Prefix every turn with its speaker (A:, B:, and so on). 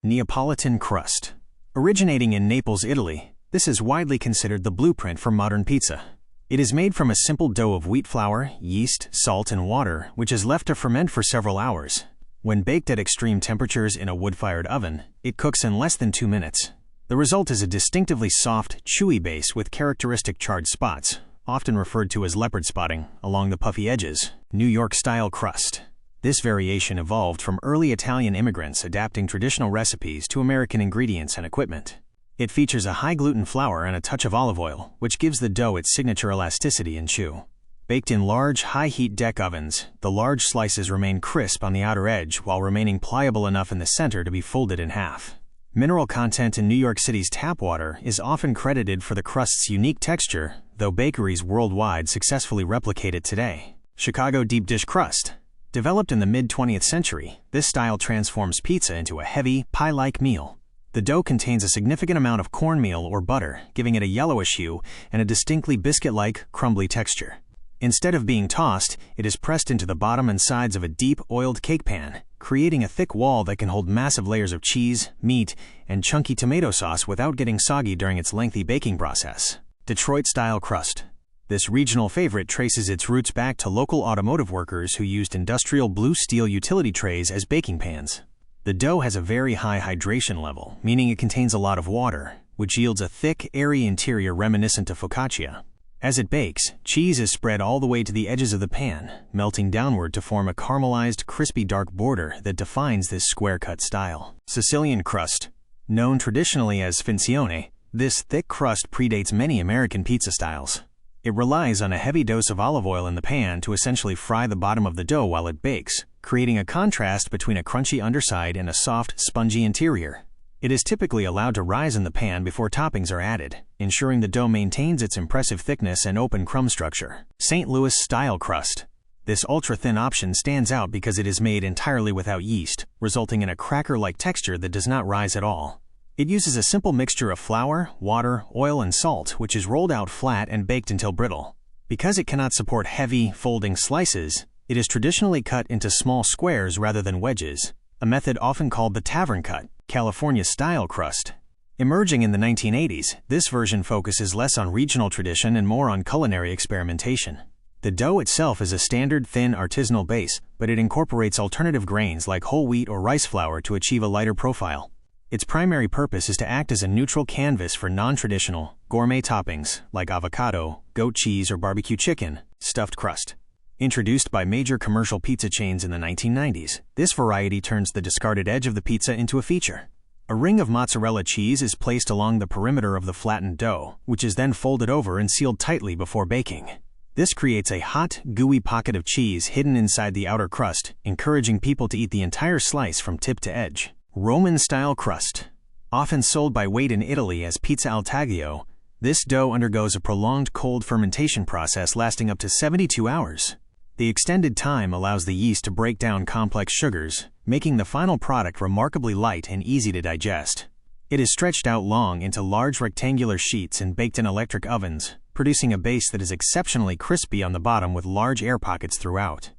A: Neapolitan crust. Originating in Naples, Italy, this is widely considered the blueprint for modern pizza. It is made from a simple dough of wheat flour, yeast, salt, and water, which is left to ferment for several hours. When baked at extreme temperatures in a wood-fired oven, it cooks in less than 2 minutes. The result is a distinctively soft, chewy base with characteristic charred spots, often referred to as leopard spotting, along the puffy edges. New York-style crust. This variation evolved from early Italian immigrants adapting traditional recipes to American ingredients and equipment. It features a high-gluten flour and a touch of olive oil, which gives the dough its signature elasticity and chew. Baked in large, high-heat deck ovens, the large slices remain crisp on the outer edge while remaining pliable enough in the center to be folded in half. Mineral content in New York City's tap water is often credited for the crust's unique texture, though bakeries worldwide successfully replicate it today. Chicago deep dish crust. Developed in the mid-20th century, this style transforms pizza into a heavy, pie-like meal. The dough contains a significant amount of cornmeal or butter, giving it a yellowish hue and a distinctly biscuit-like, crumbly texture. Instead of being tossed, it is pressed into the bottom and sides of a deep, oiled cake pan, creating a thick wall that can hold massive layers of cheese, meat, and chunky tomato sauce without getting soggy during its lengthy baking process. Detroit-style crust. This regional favorite traces its roots back to local automotive workers who used industrial blue steel utility trays as baking pans. The dough has a very high hydration level, meaning it contains a lot of water, which yields a thick, airy interior reminiscent of focaccia. As it bakes, cheese is spread all the way to the edges of the pan, melting downward to form a caramelized, crispy dark border that defines this square-cut style. Sicilian crust. Known traditionally as finzione, this thick crust predates many American pizza styles. It relies on a heavy dose of olive oil in the pan to essentially fry the bottom of the dough while it bakes, creating a contrast between a crunchy underside and a soft, spongy interior. It is typically allowed to rise in the pan before toppings are added, ensuring the dough maintains its impressive thickness and open crumb structure. St. Louis-style crust. This ultra-thin option stands out because it is made entirely without yeast, resulting in a cracker-like texture that does not rise at all. It uses a simple mixture of flour, water, oil, and salt, which is rolled out flat and baked until brittle. Because it cannot support heavy, folding slices, it is traditionally cut into small squares rather than wedges, a method often called the tavern cut, California-style crust. Emerging in the 1980s, this version focuses less on regional tradition and more on culinary experimentation. The dough itself is a standard thin artisanal base, but it incorporates alternative grains like whole wheat or rice flour to achieve a lighter profile. Its primary purpose is to act as a neutral canvas for non-traditional, gourmet toppings like avocado, goat cheese, or barbecue chicken. Stuffed crust. Introduced by major commercial pizza chains in the 1990s, this variety turns the discarded edge of the pizza into a feature. A ring of mozzarella cheese is placed along the perimeter of the flattened dough, which is then folded over and sealed tightly before baking. This creates a hot, gooey pocket of cheese hidden inside the outer crust, encouraging people to eat the entire slice from tip to edge. Roman-style crust. Often sold by weight in Italy as pizza al taglio, this dough undergoes a prolonged cold fermentation process lasting up to 72 hours. The extended time allows the yeast to break down complex sugars, making the final product remarkably light and easy to digest. It is stretched out long into large rectangular sheets and baked in electric ovens, producing a base that is exceptionally crispy on the bottom with large air pockets throughout.